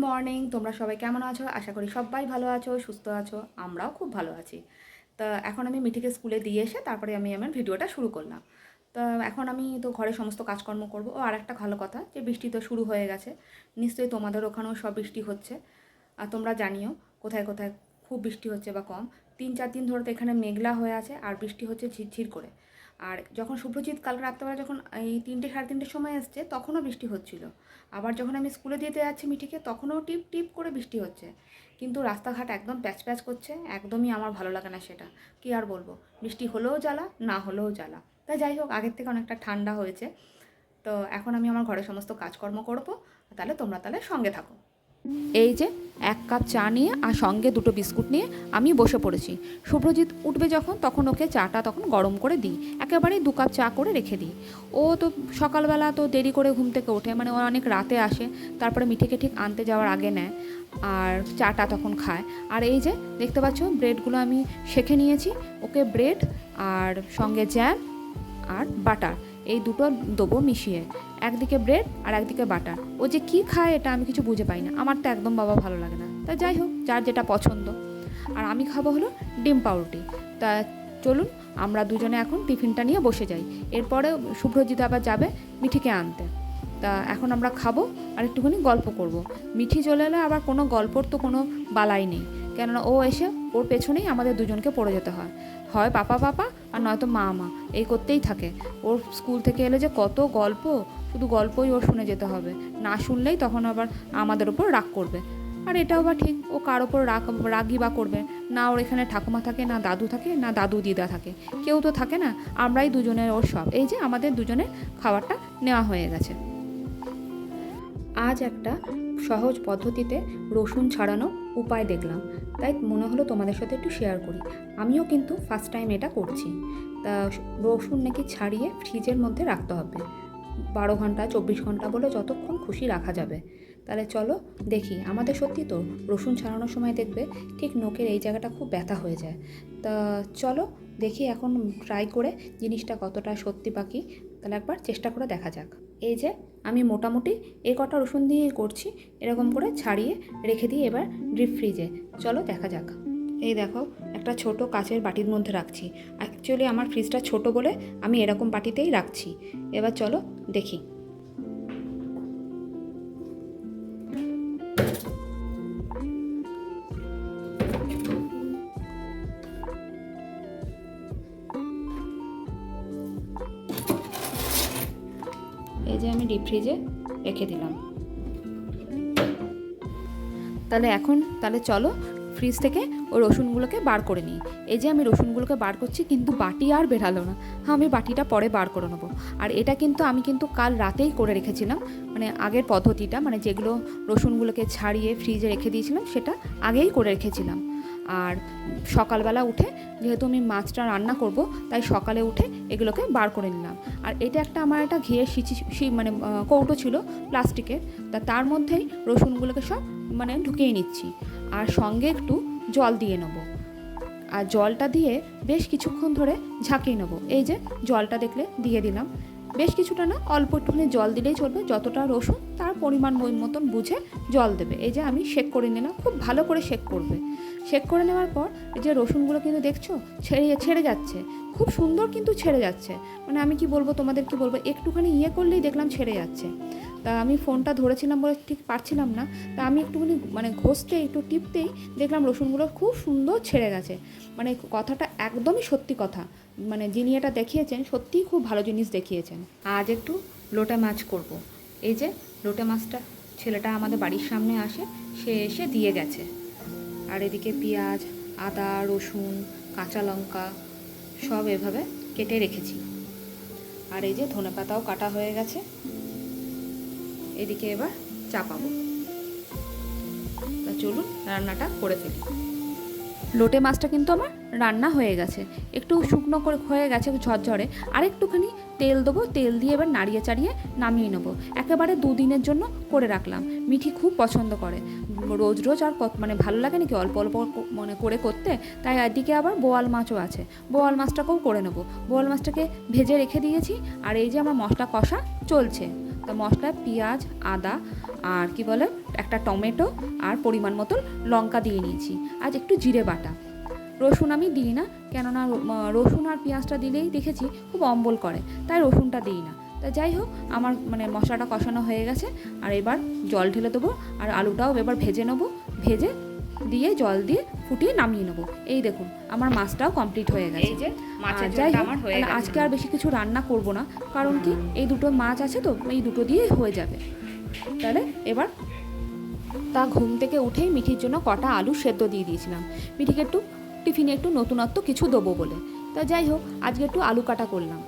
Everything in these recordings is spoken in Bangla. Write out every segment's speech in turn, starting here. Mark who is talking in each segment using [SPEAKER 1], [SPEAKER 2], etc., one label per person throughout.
[SPEAKER 1] মর্নিং, তোমরা সবাই কেমন আছো? আশা করি সবাই ভালো আছো, সুস্থ আছো। আমরাও খুব ভালো আছি। তা এখন আমি মিঠিকে স্কুলে দিয়ে এসে তারপরে আমি আমার ভিডিওটা শুরু করলাম। তা এখন আমি তো ঘরে সমস্ত কাজকর্ম করব। ও আর একটা ভালো কথা যে বৃষ্টি তো শুরু হয়ে গেছে। নিশ্চয়ই তোমাদের ওখানেও সব বৃষ্টি হচ্ছে। আর তোমরা জানিও কোথায় কোথায় খুব বৃষ্টি হচ্ছে বা কম। 3-4 দিন ধরে তো এখানে মেঘলা হয়ে আছে আর বৃষ্টি হচ্ছে ঝিরঝির করে। আর যখন শুভ্রজিৎ কাল রাত্রেবেলা যখন এই 3টে সাড়ে 3টের সময় এসছে তখনও বৃষ্টি হচ্ছিল। আবার যখন আমি স্কুলে দিতে যাচ্ছি মিঠিকে তখনও টিপ টিপ করে বৃষ্টি হচ্ছে। কিন্তু রাস্তাঘাট একদম প্যাচ প্যাচ করছে, একদমই আমার ভালো লাগে না সেটা। কী আর বলবো, বৃষ্টি হলেও জ্বালা, না হলেও জ্বালা। তাই যাই হোক, আগের থেকে অনেকটা ঠান্ডা হয়েছে। তো এখন আমি আমার ঘরে সমস্ত কাজকর্ম করবো। তাহলে তোমরা তাহলে সঙ্গে থাকো। এই যে 1 কাপ চা নিয়ে আর সঙ্গে 2টো বিস্কুট নিয়ে আমি বসে পড়েছি। শুভ্রজিৎ উঠবে যখন তখন ওকে চাটা তখন গরম করে দিই, একেবারেই 2 কাপ চা করে রেখে দিই। ও তো সকালবেলা তো দেরি করে ঘুম থেকে ওঠে, মানে ও অনেক রাতে আসে, তারপরে মিঠিকে ঠিক আনতে যাওয়ার আগে নেয় আর চাটা তখন খায়। আর এই যে দেখতে পাচ্ছ ব্রেডগুলো আমি সেঁকে নিয়েছি, ওকে ব্রেড আর সঙ্গে জ্যাম আর বাটার এই দুটো দেবো মিশিয়ে, একদিকে ব্রেড আর একদিকে বাটার। ও যে কী খায় এটা আমি কিছু বুঝে পাই না, আমার তো একদম বাবা ভালো লাগে না। তা যাই হোক, যার যেটা পছন্দ। আর আমি খাবো হলো ডিম পাউরুটি। তা চলুন আমরা দুজনে এখন টিফিনটা নিয়ে বসে যাই। এরপরে শুভ্রজিৎ আবার যাবে মিঠিকে আনতে। তা এখন আমরা খাবো আর একটুখানি গল্প করব। মিঠি চলে এলে আবার কোনো গল্পর তো কোনো বালাই নেই, কেননা ও এসে ওর পেছনেই আমাদের দুজনকে পড়ে যেতে হয়। হয় পাপা পাপা আর নয়তো মা মা, এই করতেই থাকে। ওর স্কুল থেকে এলে যে কত গল্প, শুধু গল্পই ওর শুনে যেতে হবে। না শুনলেই তখন আবার আমাদের ওপর রাগ করবে। আর এটাও বা ঠিক, ও কার ওপর রাগই বা করবে না? ওর এখানে ঠাকুমা থাকে, না দাদু থাকে, না দাদু দিদা থাকে, কেউ তো থাকে না। আমরাই দুজনের ওর সব। এই যে আমাদের দুজনের খাবারটা নেওয়া হয়ে গেছে। আজ একটা সহজ পদ্ধতিতে রসুন ছাড়ানো উপায় দেখলাম, তাই মনে হলো তোমাদের সাথে একটু শেয়ার করি। আমিও কিন্তু ফার্স্ট টাইম এটা করছি। তা রসুন নাকি ছাড়িয়ে ফ্রিজের মধ্যে রাখতে হবে, 12 ঘন্টা 24 ঘন্টা বলে যতক্ষণ খুশি রাখা যাবে। তাহলে চলো দেখি, আমাদের সত্যি তো রসুন ছাড়ানোর সময় দেখবে ঠিক নোকের এই জায়গাটা খুব ব্যথা হয়ে যায়। তা চলো দেখি এখন ট্রাই করে জিনিসটা কতটা সত্যি বাকি, তাহলে একবার চেষ্টা করে দেখা যাক। এই যে আমি মোটামুটি এই কটা রসুন দিয়েই করছি, এরকম করে ছাড়িয়ে রেখে দিই এবার ডিপ ফ্রিজে। চলো দেখা যাক। এই দেখো, একটা ছোট কাচের বাটির মধ্যে রাখছি। অ্যাকচুয়ালি আমার ফ্রিজটা ছোট বলে আমি এরকম বাটিতেই রাখছি। এবার চলো দেখি। এই যে আমি ডিপ ফ্রিজে রেখে দিলাম। তাহলে চলো ফ্রিজ থেকে ওই রসুনগুলোকে বার করে নিই। এই যে আমি রসুনগুলোকে বার করছি, কিন্তু বাটি আর বেরালো না। হ্যাঁ, আমি বাটিটা পরে বার করে নেবো। আর এটা কিন্তু আমি কাল রাতেই করে রেখেছিলাম, মানে আগের পদ্ধতিটা, মানে যেগুলো রসুনগুলোকে ছাড়িয়ে ফ্রিজে রেখে দিয়েছিলাম সেটা আগেই করে রেখেছিলাম। আর সকালবেলা উঠে যেহেতু আমি মাছটা রান্না করব, তাই সকালে উঠে এগুলোকে বার করে নিলাম। আর এটা আমার একটা ঘিয়ের মানে কৌটো ছিল প্লাস্টিকের, তার মধ্যেই রসুনগুলোকে সব মানে ঢুকিয়ে নিচ্ছি। আর সঙ্গে একটু জল দিয়ে নেবো, আর জলটা দিয়ে বেশ কিছুক্ষণ ধরে ঝাঁকিয়ে নেবো। এই যে জলটা দেখলে দিয়ে দিলাম, বেশ কিছুটা না, অল্প একটুখানি জল দিলেই চলবে। যতটা রসুন তার পরিমাণ মতন বুঝে জল দেবে। এই যে আমি শেক করে নিলাম, খুব ভালো করে শেক করবে। শেক করে নেওয়ার পর এই যে রসুনগুলো কিন্তু দেখছো ছেড়ে যাচ্ছে, খুব সুন্দর কিন্তু ছেড়ে যাচ্ছে। মানে আমি কি বলবো, তোমাদের কি বলবো, একটুখানি করলেই দেখলাম ছেড়ে যাচ্ছে। তা আমি ফোনটা ধরেছিলাম বলে ঠিক পারছিলাম না, তা আমি একটুখানি মানে ঘষতেই একটু টিপতেই দেখলাম রসুনগুলো খুব সুন্দর ছেড়ে গেছে। মানে কথাটা একদমই সত্যি কথা, মানে যিনি এটা দেখিয়েছেন সত্যিই খুব ভালো জিনিস দেখিয়েছেন। আজ একটু লোটে মাছ করব। এই যে লোটে মাছটা ছেলেটা আমাদের বাড়ির সামনে আসে, সে এসে দিয়ে গেছে। আর এদিকে পেঁয়াজ, আদা, রসুন, কাঁচা লঙ্কা সব এভাবে কেটে রেখেছি। আর এই যে ধনেপাতাও কাটা হয়ে গেছে। এদিকে এবার চাপাবো। তা চলুন রান্নাটা করে ফেলি। লোটে মাছটা কিন্তু আমার রান্না হয়ে গেছে, একটু শুকনো করে হয়ে গেছে ঝরঝরে। আর একটুখানি তেল দেবো, তেল দিয়ে এবার নাড়িয়ে চাড়িয়ে নামিয়ে নেবো। একেবারে 2 দিনের জন্য করে রাখলাম। মিঠি খুব পছন্দ করে, রোজ রোজ আর মানে ভালো লাগে নাকি অল্প অল্প মানে করে করতে। তাই এদিকে আবার বোয়াল মাছও আছে, বোয়াল মাছটাকেও করে নেবো। বোয়াল মাছটাকে ভেজে রেখে দিয়েছি। আর এই যে আমার মশলা কষা চলছে, তো মশলা পেঁয়াজ, আদা আর কি বলে একটা টমেটো আর পরিমাণ মতন লঙ্কা দিয়ে নিয়েছি, আজ একটু জিরে বাটা। রসুন আমি দিই না, কেননা রসুন আর পেঁয়াজটা দিলেই দেখেছি খুব অম্বল করে, তাই রসুনটা দিই না। তা যাই হোক, আমার মশলাটা কষানো হয়ে গেছে, আর এবার জল ঢেলে দেবো, আর আলুটাও এবার ভেজে নেবো, ভেজে দিয়ে জল দিয়ে ফুটিয়ে নামিয়ে নেবো। এই দেখুন আমার মাছটাও কমপ্লিট হয়ে গেছে। এই যে মাছের ঝোলটা আমার হয়ে গেছে। আজকে আর বেশি কিছু রান্না করব না, কারণ কি এই দুটো মাছ আছে তো, এই দুটো দিয়ে হয়ে যাবে। তাহলে এবার তা ঘুম থেকে উঠেই মিঠির জন্য কটা আলু সেদ্ধ দিয়ে দিয়েছিলাম, মিঠিকে একটু টিফিনে একটু নতুনত্ব কিছু দেবো বলে। তা যাই হোক, আজকে একটু আলু কাটা করলাম।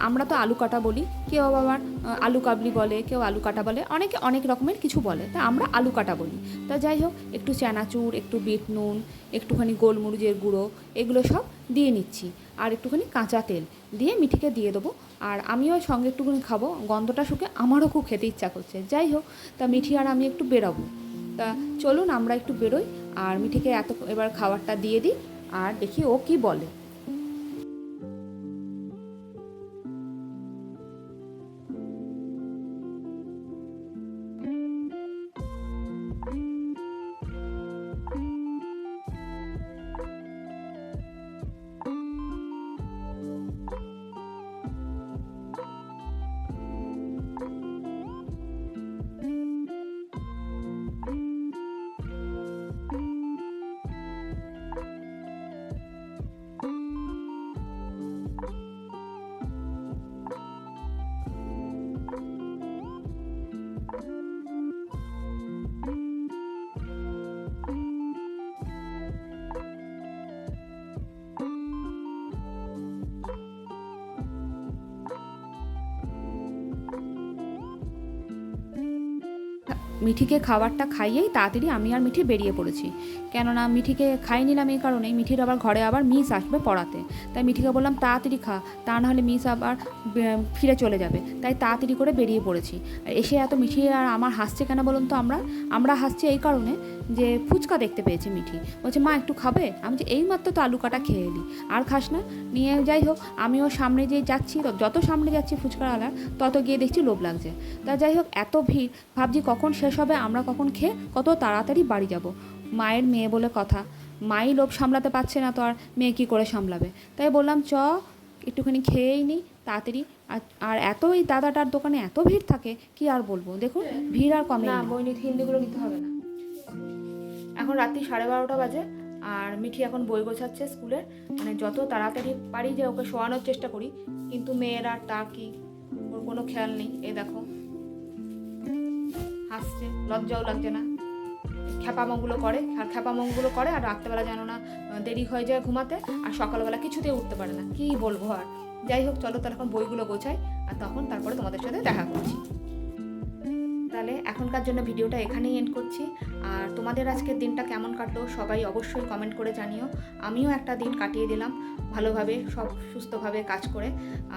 [SPEAKER 1] আমরা তো আলু কাটা বলি, কেউ আবার আলু কাবলি বলে, কেউ আলু কাটা বলে, অনেকে অনেক রকমের কিছু বলে, তা আমরা আলু কাটা বলি। তা যাই হোক, একটু চানাচুর, একটু বিট নুন, একটুখানি গোলমরিচের গুঁড়ো, এগুলো সব দিয়ে নিচ্ছি, আর একটুখানি কাঁচা তেল দিয়ে মিঠিকে দিয়ে দেবো। আর আমিও সঙ্গে একটুখানি খাবো, গন্ধটা শুকে আমারও খুব খেতে ইচ্ছা করছে। যাই হোক, তা মিঠি আর আমি একটু বেরোবো। তা চলুন আমরা একটু বেরোই, আর মিঠিকে এবার খাবারটা দিয়ে দিই, আর দেখি ও কি বলে। মিঠিকে খাবারটা খাইয়েই তাড়াতাড়ি আমি আর মিঠি বেরিয়ে পড়েছি, কেননা মিঠিকে খাইয়ে নিলাম এই কারণেই, মিঠির আবার ঘরে আবার মিস আসবে পড়াতে। তাই মিঠিকে বললাম তাড়াতাড়ি খা, তা নাহলে মিস আবার ফিরে চলে যাবে, তাই তাড়াতাড়ি করে বেরিয়ে পড়েছি। আর এসে এত মিঠি আর আমার হাসছে কেন বলুন তো? আমরা হাসছি এই কারণে যে ফুচকা দেখতে পেয়েছি। মিঠি বলছে মা একটু খাবে, আমি যে এইমাত্র তো আলু কাটা খেয়ে এলি, আর খাস না? নিয়ে যাই হোক, আমিও সামনে যে যাচ্ছি, যত সামনে যাচ্ছি ফুচকাওয়ালার, তত গিয়ে দেখছি লোভ লাগছে। তা যাই হোক, এত ভিড়, ভাবছি কখন শেষ হবে, আমরা কখন খেয়ে কত তাড়াতাড়ি বাড়ি যাব। মায়ের মেয়ে বলে কথা, মাই লোভ সামলাতে পারছে না, তো আর মেয়ে কী করে সামলাবে? তাই বললাম একটুখানি খেয়েই নিই তাড়াতাড়ি। আর এত এই দাদাটার দোকানে এত ভিড় থাকে, কি আর বলবো। দেখুন ভিড় আর কমে না। বই নিতে, হিন্দিগুলো নিতে হবে না। এখন রাত্রি 12:30 বাজে, আর মিঠি এখন বই গোছাচ্ছে স্কুলের। যত তাড়াতাড়ি পারি যে ওকে শোয়ানোর চেষ্টা করি, কিন্তু মেয়েরা তার কি, ওর কোনো খেয়াল নেই। এ দেখো হাসছে, লজ্জাও লাগছে না, খ্যাপামোগুলো করে, আর রাত্রেবেলা যেন না দেরি হয়ে যায় ঘুমাতে, আর সকালবেলা কিছুতেই উঠতে পারে না। কি বলবো আর। যাই হোক, চলো তাহলে এখন বইগুলো গোছাই, আর তারপরে তোমাদের সাথে দেখা করছি। তাহলে এখনকার জন্য ভিডিওটা এখানেই এন্ড করছি। আর তোমাদের আজকের দিনটা কেমন কাটলো সবাই অবশ্যই কমেন্ট করে জানিও। আমিও একটা দিন কাটিয়ে দিলাম ভালোভাবে, সব সুস্থভাবে কাজ করে।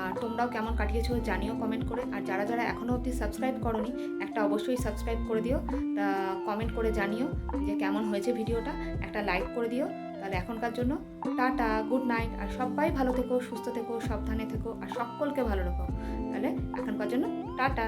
[SPEAKER 1] আর তোমরাও কেমন কাটিয়েছো জানিও কমেন্ট করে। আর যারা যারা এখনও অবধি সাবস্ক্রাইব করোনি, একটা অবশ্যই সাবস্ক্রাইব করে দিও, তা কমেন্ট করে জানিও যে কেমন হয়েছে ভিডিওটা, একটা লাইক করে দিও। তাহলে এখনকার জন্য টাটা, গুড নাইট। আর সবাই ভালো থেকো, সুস্থ থেকো, সাবধানে থেকো, আর সকলকে ভালো রাখো। তাহলে এখনকার জন্য টাটা।